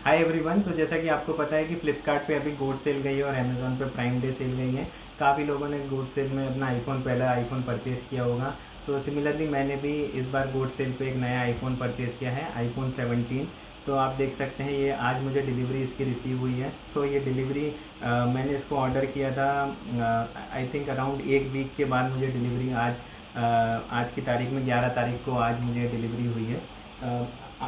Hi everyone. तो जैसा कि आपको पता है कि फ्लिपकार्ट पे अभी गोड सेल गई है और अमेज़ॉन पे प्राइम डे सेल गई है। काफ़ी लोगों ने गोड सेल में अपना पहला आईफोन परचेज़ किया होगा। तो सिमिलरली मैंने भी इस बार गोड सेल पे एक नया आईफोन परचेज़ किया है, आईफोन 17। तो आप देख सकते हैं ये आज मुझे डिलीवरी इसकी रिसीव हुई है। तो ये डिलीवरी मैंने इसको ऑर्डर किया था आई थिंक अराउंड एक वीक के बाद मुझे डिलीवरी आज की तारीख में 11 तारीख को आज मुझे डिलीवरी हुई है।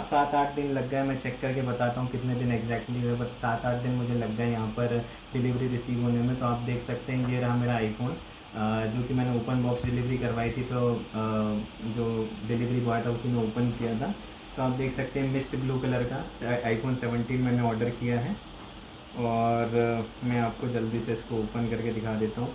7-8 दिन लग गए, मैं चेक करके बताता हूँ कितने दिन एग्जैक्टली हुए, बट 7-8 दिन मुझे लग गए यहाँ पर डिलीवरी रिसीव होने में। तो आप देख सकते हैं ये रहा मेरा आईफोन, जो कि मैंने ओपन बॉक्स डिलीवरी करवाई थी। तो जो डिलीवरी बॉय था उसी ने ओपन किया था। तो आप देख सकते हैं मिस्ट ब्लू कलर का आईफोन 17 मैंने ऑर्डर किया है। और मैं आपको जल्दी से इसको ओपन करके दिखा देता हूँ।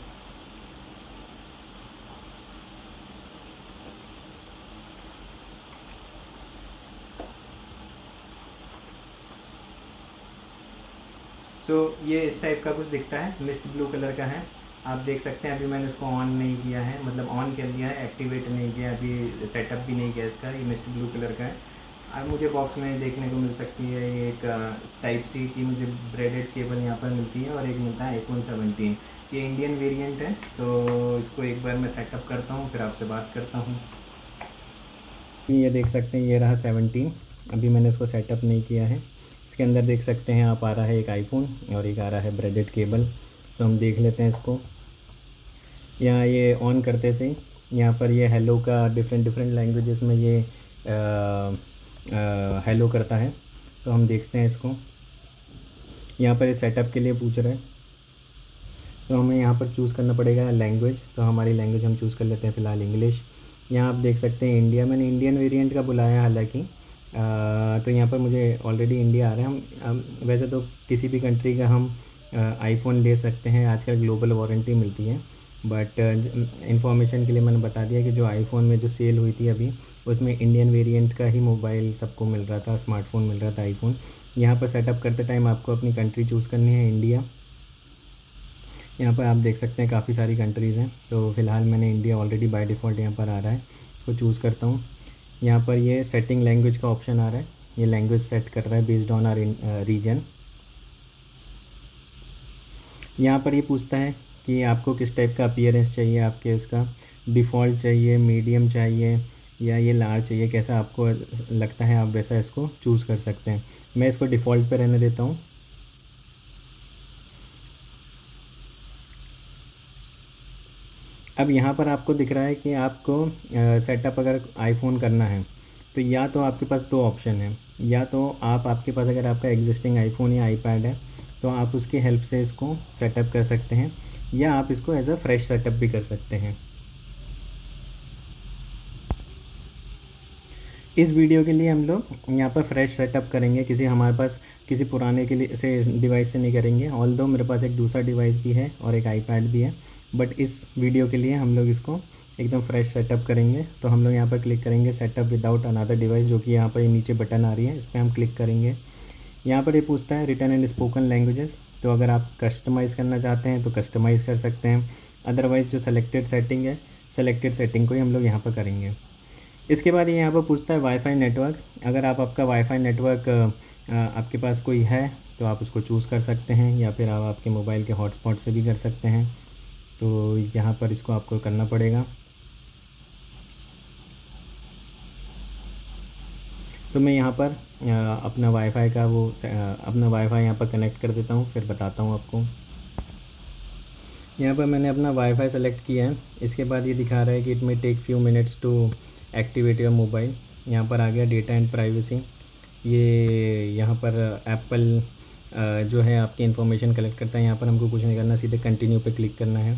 ये इस टाइप का कुछ दिखता है, मिस्ट ब्लू कलर का है। आप देख सकते हैं अभी मैंने इसको ऑन नहीं किया है, मतलब ऑन कर लिया है, एक्टिवेट नहीं किया, अभी सेटअप भी नहीं किया इसका। ये मिस्ट ब्लू कलर का है। अब मुझे बॉक्स में देखने को मिल सकती है ये एक टाइप सी की मुझे ब्रेडेड केबल यहाँ पर मिलती है, और एक मिलता है आईफोन 17। ये इंडियन वेरिएंट है। तो इसको एक बार मैं सेटअप करता हूँ, फिर आपसे बात करता हूँ। ये देख सकते हैं ये रहा 17। अभी मैंने इसको सेटअप नहीं किया है। इसके अंदर देख सकते हैं आप, आ रहा है एक आईफोन और एक आ रहा है ब्रेडेड केबल। तो हम देख लेते हैं इसको। यहाँ ये ऑन करते से यहाँ पर ये हेलो का डिफरेंट डिफरेंट लैंग्वेजेस में ये हेलो करता है। तो हम देखते हैं इसको। यहाँ पर ये सेटअप के लिए पूछ रहे हैं, तो हमें यहाँ पर चूज़ करना पड़ेगा लैंग्वेज। तो हमारी लैंग्वेज हम चूज़ कर लेते हैं फ़िलहाल इंग्लिश। यहाँ आप देख सकते हैं इंडिया, मैंने इंडियन वेरिएंट का बुलाया हालांकि। तो यहाँ पर मुझे ऑलरेडी इंडिया आ रहा है। हम वैसे तो किसी भी कंट्री का हम आईफोन ले सकते हैं, आजकल ग्लोबल वारंटी मिलती है। बट इंफॉर्मेशन के लिए मैंने बता दिया कि जो आईफोन में जो सेल हुई थी अभी, उसमें इंडियन वेरिएंट का ही मोबाइल सबको मिल रहा था, स्मार्टफ़ोन मिल रहा था आईफोन। यहाँ पर सेटअप करते टाइम आपको अपनी कंट्री चूज़ करनी है, इंडिया। यहाँ पर आप देख सकते हैं काफ़ी सारी कंट्रीज़ हैं। तो फ़िलहाल मैंने इंडिया ऑलरेडी बाय डिफ़ॉल्ट यहाँ पर आ रहा है, तो चूज़ करता हूँ। यहाँ पर ये सेटिंग लैंग्वेज का ऑप्शन आ रहा है, ये लैंग्वेज सेट कर रहा है बेस्ड ऑन आर रीजन। यहाँ पर ये पूछता है कि आपको किस टाइप का अपीयरेंस चाहिए, आपके इसका डिफ़ॉल्ट चाहिए, मीडियम चाहिए, या ये लार्ज चाहिए, कैसा आपको लगता है आप वैसा इसको चूज़ कर सकते हैं। मैं इसको डिफ़ॉल्ट पर रहने देता हूँ। अब यहाँ पर आपको दिख रहा है कि आपको सेटअप अगर आईफ़ोन करना है, तो या तो आपके पास दो ऑप्शन हैं। या तो आपके पास अगर आपका एग्जिस्टिंग आईफ़ोन या आईपैड है, तो आप उसकी हेल्प से इसको सेटअप कर सकते हैं, या आप इसको एज अ फ्रेश सेटअप भी कर सकते हैं। इस वीडियो के लिए हम लोग यहाँ पर फ्रेश सेटअप करेंगे, हमारे पास किसी पुराने के लिए से डिवाइस से नहीं करेंगे। ऑल्दो मेरे पास एक दूसरा डिवाइस भी है और एक आईपैड भी है, बट इस वीडियो के लिए हम लोग इसको एकदम फ्रेश सेटअप करेंगे। तो हम लोग यहाँ पर क्लिक करेंगे सेटअप विदाउट अनदर डिवाइस, जो कि यहाँ पर नीचे बटन आ रही है, इस पर हम क्लिक करेंगे। यहाँ पर ये पूछता है रिटन एंड स्पोकन लैंग्वेजेस। तो अगर आप कस्टमाइज़ करना चाहते हैं तो कस्टमाइज़ कर सकते हैं, अदरवाइज़ जो सेलेक्टेड सेटिंग है, सेलेक्टेड सेटिंग को ही हम लोग यहाँ पर करेंगे। इसके बाद ये यहाँ पर पूछता है वाईफाई नेटवर्क। अगर आपका वाईफाई नेटवर्क आपके पास कोई है तो आप उसको चूज़ कर सकते हैं, या फिर आप आपके मोबाइल के हॉटस्पॉट से भी कर सकते हैं। तो यहाँ पर इसको आपको करना पड़ेगा। तो मैं यहाँ पर अपना वाईफाई का अपना वाईफाई यहाँ पर कनेक्ट कर देता हूँ, फिर बताता हूँ आपको। यहाँ पर मैंने अपना वाईफाई सेलेक्ट किया है। इसके बाद ये दिखा रहा है कि it may take few minutes to activate your mobile. यहाँ पर आ गया डेटा एंड प्राइवेसी। ये यहाँ पर एप्पल जो है आपकी इन्फॉर्मेशन कलेक्ट करता है। यहाँ पर हमको कुछ नहीं करना, सीधे कंटिन्यू पे क्लिक करना है।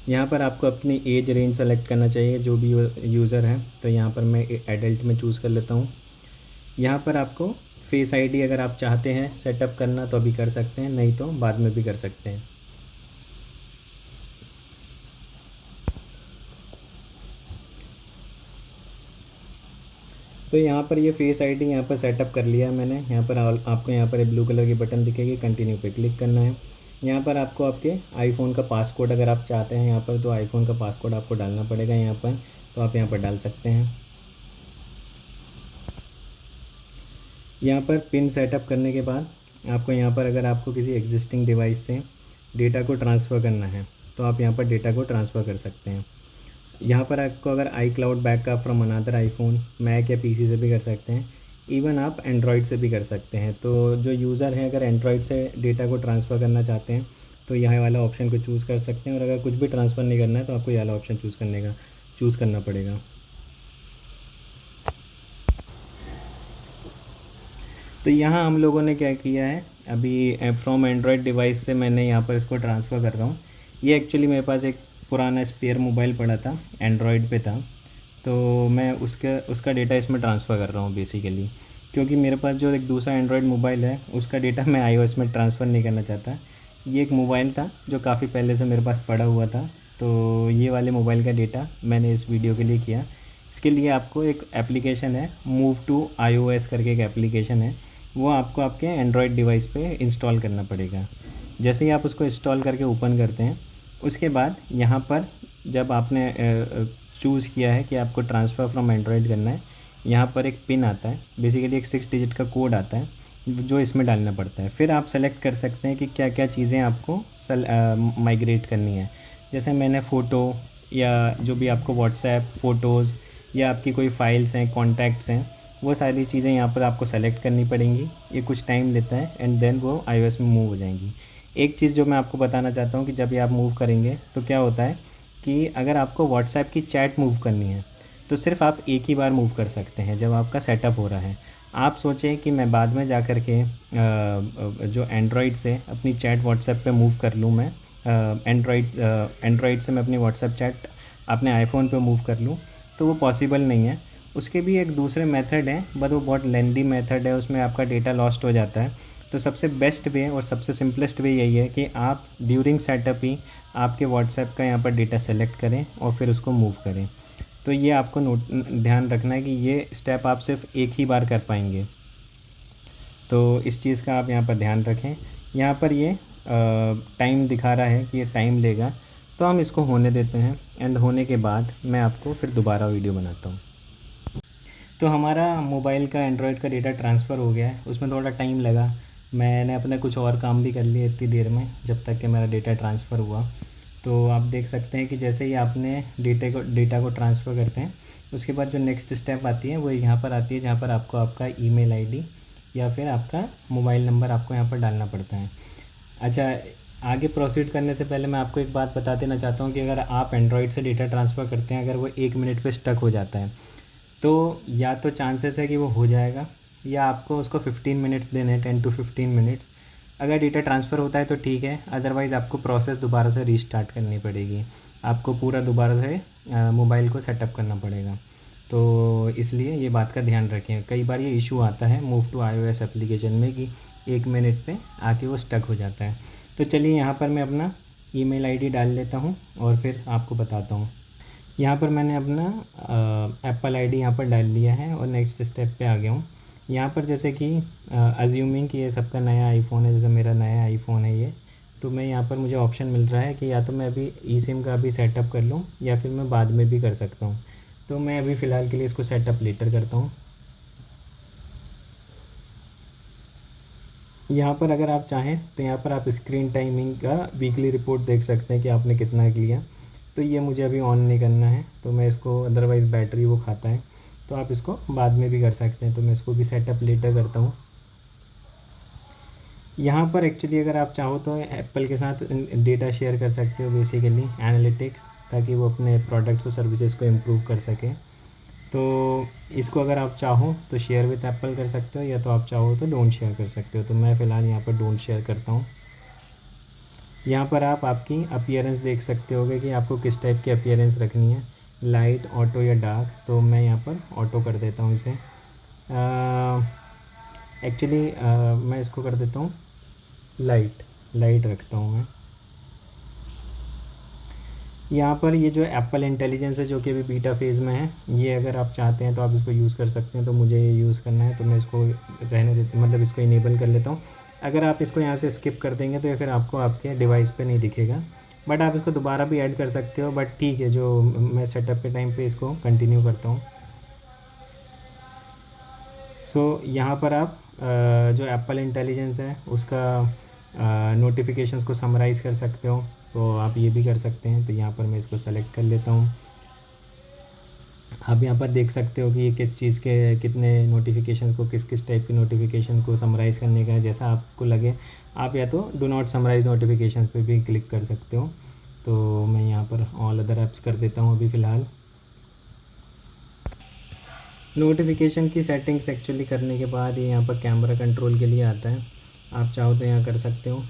यहाँ पर आपको अपनी एज रेंज सेलेक्ट करना चाहिए, जो भी यूज़र है। तो यहाँ पर मैं एडल्ट में चूज़ कर लेता हूँ। यहाँ पर आपको फेस आईडी अगर आप चाहते हैं सेटअप करना तो अभी कर सकते हैं, नहीं तो बाद में भी कर सकते हैं। तो यहाँ पर ये फेस आईडी यहाँ पर सेटअप कर लिया है मैंने। यहाँ पर आपको यहाँ पर ब्लू कलर की बटन दिखेगी, कंटिन्यू पे क्लिक करना है। यहाँ पर आपको आपके आईफोन का पासकोड अगर आप चाहते हैं यहाँ पर, तो आईफोन का पासकोड आपको डालना पड़ेगा यहाँ पर। तो आप यहाँ पर डाल सकते हैं। यहाँ पर पिन सेटअप करने के बाद आपको यहाँ पर अगर आपको किसी एग्जिस्टिंग डिवाइस से डेटा को ट्रांसफ़र करना है तो आप यहाँ पर डेटा को ट्रांसफ़र कर सकते हैं। यहाँ पर आपको अगर iCloud backup from another iPhone, Mac या पीसी से भी कर सकते हैं। इवन आप एंड्रॉयड से भी कर सकते हैं। तो जो यूज़र हैं अगर एंड्रॉयड से डेटा को ट्रांसफ़र करना चाहते हैं तो यहाँ वाला ऑप्शन को चूज़ कर सकते हैं, और अगर कुछ भी ट्रांसफ़र नहीं करना है तो आपको ये वाला ऑप्शन चूज़ करना पड़ेगा। तो यहाँ हम लोगों ने क्या किया है, अभी फ्रॉम एंड्रॉयड डिवाइस से मैंने यहाँ पर इसको ट्रांसफ़र कर रहा हूँ। ये एक्चुअली मेरे पास एक पुराना स्पेयर मोबाइल पड़ा था, एंड्रॉयड पे था, तो मैं उसका डेटा इसमें ट्रांसफ़र कर रहा हूँ बेसिकली। क्योंकि मेरे पास जो एक दूसरा एंड्रॉयड मोबाइल है उसका डेटा मैं iOS में ट्रांसफ़र नहीं करना चाहता। ये एक मोबाइल था जो काफ़ी पहले से मेरे पास पड़ा हुआ था, तो ये वाले मोबाइल का डेटा मैंने इस वीडियो के लिए किया। इसके लिए आपको एक एप्लीकेशन है, मूव टू iOS करके एक एप्लीकेशन है, वो आपको आपके एंड्रॉयड डिवाइस पे इंस्टॉल करना पड़ेगा। जैसे ही आप उसको इंस्टॉल करके ओपन करते हैं, उसके बाद यहाँ पर जब आपने चूज़ किया है कि आपको ट्रांसफ़र फ्रॉम एंड्रॉयड करना है, यहाँ पर एक पिन आता है, बेसिकली एक 6 डिजिट का कोड आता है जो इसमें डालना पड़ता है। फिर आप सेलेक्ट कर सकते हैं कि क्या क्या चीज़ें आपको माइग्रेट करनी है। जैसे मैंने फ़ोटो या जो भी आपको व्हाट्सएप, फ़ोटोज़ या आपकी कोई फ़ाइल्स हैं, कॉन्टैक्ट्स हैं, वो सारी चीज़ें यहाँ पर आपको सेलेक्ट करनी पड़ेंगी। ये कुछ टाइम लेता है एंड देन वो iOS में मूव हो जाएंगी। एक चीज़ जो मैं आपको बताना चाहता हूँ कि जब ये आप मूव करेंगे तो क्या होता है कि अगर आपको व्हाट्सएप की चैट मूव करनी है तो सिर्फ आप एक ही बार मूव कर सकते हैं जब आपका सेटअप हो रहा है। आप सोचें कि मैं बाद में जा कर के जो एंड्रॉयड से अपनी चैट व्हाट्सएप पे मूव कर लूँ, मैं एंड्रॉयड से मैं अपनी व्हाट्सएप चैट अपने आईफोन पे मूव कर लूँ, तो वो पॉसिबल नहीं है। उसके भी एक दूसरे मेथड हैं, बट वो बहुत लेंदी मेथड है, उसमें आपका डेटा लॉस्ट हो जाता है। तो सबसे बेस्ट वे और सबसे सिंपलेस्ट वे यही है कि आप ड्यूरिंग सेटअप ही आपके व्हाट्सएप का यहाँ पर डेटा सेलेक्ट करें और फिर उसको मूव करें। तो ये आपको ध्यान रखना है कि ये स्टेप आप सिर्फ एक ही बार कर पाएंगे, तो इस चीज़ का आप यहाँ पर ध्यान रखें। यहाँ पर ये टाइम दिखा रहा है कि ये टाइम लेगा, तो हम इसको होने देते हैं एंड होने के बाद मैं आपको फिर दोबारा वीडियो बनाता हूँ। तो हमारा मोबाइल का एंड्रॉयड का डेटा ट्रांसफ़र हो गया है, उसमें थोड़ा टाइम लगा। मैंने अपने कुछ और काम भी कर लिए इतनी देर में, जब तक कि मेरा डेटा ट्रांसफ़र हुआ। तो आप देख सकते हैं कि जैसे ही आपने डेटा को ट्रांसफ़र करते हैं, उसके बाद जो नेक्स्ट स्टेप आती है वो यहाँ पर आती है, जहाँ पर आपको आपका ईमेल आईडी या फिर आपका मोबाइल नंबर आपको यहाँ पर डालना पड़ता है। अच्छा, आगे प्रोसीड करने से पहले मैं आपको एक बात बता देना चाहता हूँ कि अगर आप एंड्रॉयड से डेटा ट्रांसफ़र करते हैं, अगर वो 1 मिनट पे स्टक हो जाता है, तो या तो चांसेस है कि वो हो जाएगा, या आपको उसको 15 मिनट्स देने हैं, 10 to 15 मिनट्स। अगर डेटा ट्रांसफ़र होता है तो ठीक है, अदरवाइज़ आपको प्रोसेस दोबारा से रीस्टार्ट करनी पड़ेगी। आपको पूरा दोबारा से मोबाइल को सेटअप करना पड़ेगा। तो इसलिए ये बात का ध्यान रखें। कई बार ये इशू आता है मूव टू iOS एप्लीकेशन में कि 1 मिनट पे आके वो स्टक हो जाता है। तो चलिए यहाँ पर मैं अपना ईमेल आईडी डाल लेता हूँ और फिर आपको बताता हूँ। यहाँ पर मैंने अपना एप्पल आईडी यहाँ पर डाल लिया है और नेक्स्ट स्टेप पे आ गया हूँ। यहाँ पर जैसे कि अज्यूमिंग कि ये सबका नया आईफ़ोन है, जैसे मेरा नया आईफ़ोन है ये, तो मैं यहाँ पर मुझे ऑप्शन मिल रहा है कि या तो मैं अभी eSIM का अभी सेटअप कर लूँ या फिर मैं बाद में भी कर सकता हूँ। तो मैं अभी फ़िलहाल के लिए इसको सेटअप लेटर करता हूँ। यहाँ पर अगर आप चाहें तो यहाँ पर आप स्क्रीन टाइमिंग का वीकली रिपोर्ट देख सकते हैं कि आपने कितना किया। तो ये मुझे अभी ऑन नहीं करना है, तो मैं इसको, अदरवाइज़ बैटरी वो खाता है, तो आप इसको बाद में भी कर सकते हैं। तो मैं इसको भी सेटअप लेटर करता हूँ। यहाँ पर एक्चुअली अगर आप चाहो तो एप्पल के साथ डेटा शेयर कर सकते हो, बेसिकली एनालिटिक्स, ताकि वो अपने प्रोडक्ट्स और सर्विसेज को इम्प्रूव कर सकें। तो इसको अगर आप चाहो तो शेयर विद एप्पल कर सकते हो, या तो आप चाहो तो डोंट शेयर कर सकते हो। तो मैं फ़िलहाल यहाँ पर डोंट शेयर करता हूँ। यहाँ पर आप आपकी अपीयरेंस देख सकते होगे कि आपको किस टाइप की अपीयरेंस रखनी है, लाइट, ऑटो या डार्क। तो मैं यहाँ पर ऑटो कर देता हूँ इसे। एक्चुअली मैं इसको कर देता हूँ लाइट रखता हूँ मैं। यहाँ पर ये जो एप्पल इंटेलिजेंस है, जो कि अभी बीटा फेज़ में है, ये अगर आप चाहते हैं तो आप इसको यूज़ कर सकते हैं। तो मुझे ये यूज़ करना है, तो मैं इसको रहने देता हूँ, मतलब इसको इनेबल कर लेता हूँ। अगर आप इसको यहाँ से स्किप कर देंगे तो ये फिर आपको आपके डिवाइस पे नहीं दिखेगा, बट आप इसको दोबारा भी ऐड कर सकते हो। बट ठीक है, जो मैं सेटअप के टाइम पे इसको कंटिन्यू करता हूँ। यहाँ पर आप जो एप्पल इंटेलिजेंस है उसका नोटिफिकेशंस को समराइज़ कर सकते हो, तो आप ये भी कर सकते हैं। तो यहाँ पर मैं इसको सेलेक्ट कर लेता हूँ। आप यहाँ पर देख सकते हो कि ये किस चीज़ के कितने नोटिफिकेशन को किस किस टाइप के नोटिफिकेशन को समराइज़ करने का है, जैसा आपको लगे। आप या तो डू नॉट समराइज़ नोटिफिकेशन पे भी क्लिक कर सकते हो। तो मैं यहाँ पर ऑल अदर ऐप्स कर देता हूँ अभी फ़िलहाल। नोटिफिकेशन की सेटिंग्स एक्चुअली करने के बाद ये यहाँ पर कैमरा कंट्रोल के लिए आता है। आप चाहो तो यहाँ कर सकते हो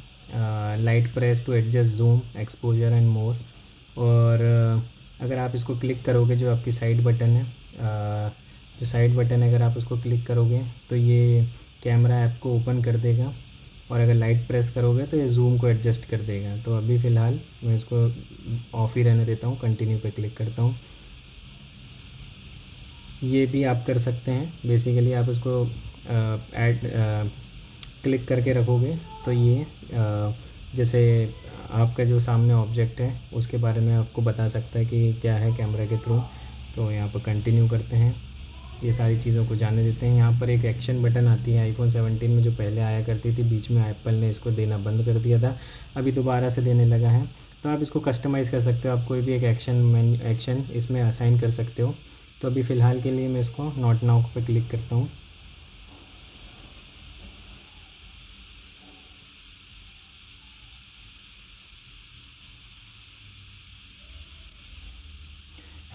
light press to adjust zoom exposure and more. और अगर आप इसको क्लिक करोगे, जो आपकी साइड बटन है, जो साइड बटन है, अगर आप उसको क्लिक करोगे तो ये कैमरा ऐप को ओपन कर देगा, और अगर लाइट प्रेस करोगे तो ये जूम को एडजस्ट कर देगा। तो अभी फ़िलहाल मैं इसको ऑफ ही रहने देता हूँ, कंटिन्यू पे क्लिक करता हूँ। ये भी आप कर सकते हैं। बेसिकली आप उसको ऐड क्लिक करके रखोगे तो ये जैसे आपका जो सामने ऑब्जेक्ट है उसके बारे में आपको बता सकता है कि क्या है कैमरा के थ्रू। तो यहाँ पर कंटिन्यू करते हैं, ये सारी चीज़ों को जाने देते हैं। यहाँ पर एक एक्शन बटन आती है आईफोन 17 में, जो पहले आया करती थी, बीच में एप्पल ने इसको देना बंद कर दिया था, अभी दोबारा से देने लगा है। तो आप इसको कस्टमाइज़ कर सकते हो, आप कोई भी एक एक्शन इसमें असाइन कर सकते हो। तो अभी फ़िलहाल के लिए मैं इसको नॉट नाउ पे क्लिक करता हूँ।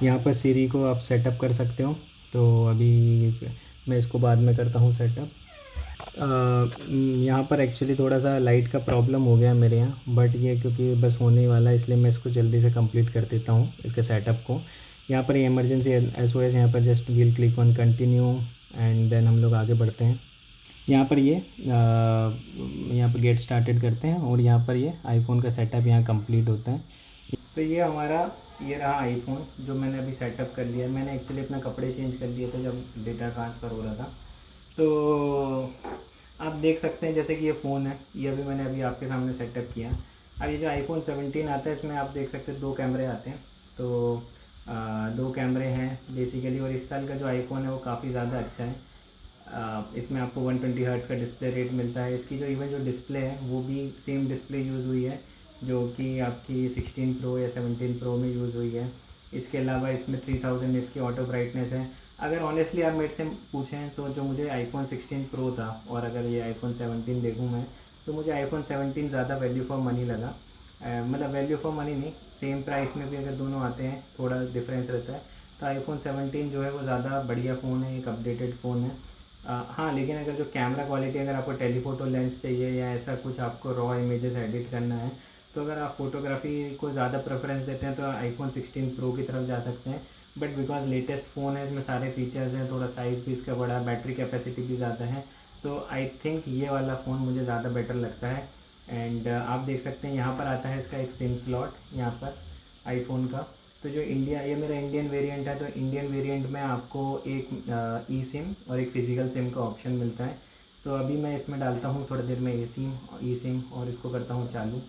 यहाँ पर सीरी को आप सेटअप कर सकते हो। तो अभी मैं इसको बाद में करता हूँ सेटअप। यहाँ पर एक्चुअली थोड़ा सा लाइट का प्रॉब्लम हो गया मेरे यहाँ, बट ये क्योंकि बस होने वाला है इसलिए मैं इसको जल्दी से कंप्लीट कर देता हूँ इसके सेटअप को। यहाँ पर इमरजेंसी SOS, यहाँ पर just will click on continue and then हम लोग आगे बढ़ते हैं। यहाँ पर ये यहाँ पर गेट स्टार्टेड करते हैं, और यहाँ पर ये आईफोन का सेटअप यहाँ कंप्लीट होता है। तो ये हमारा ये रहा आईफोन, जो मैंने अभी सेटअप कर लिया। मैंने एक्चुअली अपना कपड़े चेंज कर लिए थे जब डेटा ट्रांसफ़र हो रहा था। तो आप देख सकते हैं जैसे कि ये फ़ोन है, ये अभी मैंने अभी आपके सामने सेटअप किया। अब ये जो आईफोन 17 आता है इसमें आप देख सकते हैं 2 कैमरे आते हैं। तो 2 कैमरे हैं बेसिकली, और इस साल का जो आईफोन है वो काफ़ी ज़्यादा अच्छा है। इसमें आपको 120 हर्ट्ज़ का डिस्प्ले रेट मिलता है। इसकी जो इवन जो डिस्प्ले है वो भी सेम डिस्प्ले यूज़ हुई है जो कि आपकी 16 प्रो या 17 प्रो में यूज़ हुई है। इसके अलावा इसमें 3000 निट्स की ऑटो ब्राइटनेस है। अगर ऑनेस्टली आप मेरे से पूछें तो जो मुझे आईफोन 16 प्रो था और अगर ये आईफोन 17 देखूँ मैं, तो मुझे आईफोन 17 ज़्यादा वैल्यू फॉर मनी लगा। मतलब वैल्यू फॉर मनी नहीं, सेम प्राइस में भी अगर दोनों आते हैं थोड़ा डिफरेंस रहता है। तो आईफोन 17 जो है वो ज़्यादा बढ़िया फ़ोन है, एक अपडेटेड फ़ोन है। हाँ, लेकिन अगर जो कैमरा क्वालिटी, अगर आपको टेलीफोटो लेंस चाहिए या ऐसा कुछ आपको रॉ इमेजेस एडिट करना है, तो अगर आप फोटोग्राफी को ज़्यादा प्रेफरेंस देते हैं तो आईफोन 16 प्रो की तरफ जा सकते हैं। बट बिकॉज लेटेस्ट फ़ोन है, इसमें सारे फीचर्स हैं, थोड़ा साइज़ भी इसका बड़ा है, बैटरी कैपेसिटी भी ज़्यादा है, तो आई थिंक ये वाला फ़ोन मुझे ज़्यादा बेटर लगता है। एंड आप देख सकते हैं यहाँ पर आता है इसका एक सिम स्लॉट यहाँ पर आईफोन का। तो जो इंडिया, ये मेरा इंडियन वेरिएंट है, तो इंडियन वेरिएंट में आपको एक ई सिम और एक फ़िज़िकल सिम का ऑप्शन मिलता है। तो अभी मैं इसमें डालता हूँ थोड़ी देर में ई सिम और इसको करता हूँ चालू।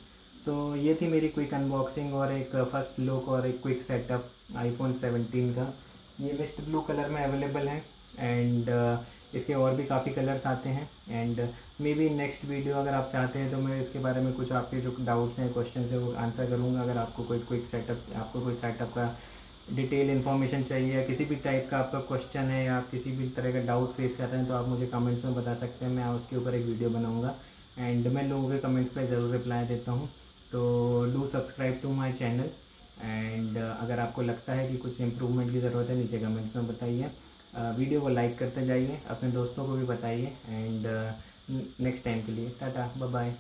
तो ये थी मेरी क्विक अनबॉक्सिंग और एक फर्स्ट लुक और एक क्विक सेटअप आईफोन 17 का। ये मिस्ट ब्लू कलर में अवेलेबल है, एंड इसके और भी काफ़ी कलर्स आते हैं। And may be next video अगर आप चाहते हैं तो मैं इसके बारे में कुछ आपके जो डाउट्स हैं, क्वेश्चन है, वो आंसर करूँगा। अगर आपको कोई क्विक सेटअप, आपको कोई सेटअप का डिटेल इन्फॉर्मेशन चाहिए या किसी भी टाइप का आपका क्वेश्चन है या आप किसी भी तरह का डाउट फेस कर रहे हैं, तो आप मुझे कमेंट्स में बता सकते हैं, मैं उसके ऊपर एक वीडियो बनाऊँगा। एंड मैं लोगों के कमेंट्स पर ज़रूर रिप्लाई देता हूँ। तो do subscribe to my channel. And अगर आपको लगता है कि कुछ इम्प्रूवमेंट की ज़रूरत है, नीचे कमेंट्स में बताइए। वीडियो को लाइक करते जाइए, अपने दोस्तों को भी बताइए। एंड नेक्स्ट टाइम के लिए टाटा, बाय बाय।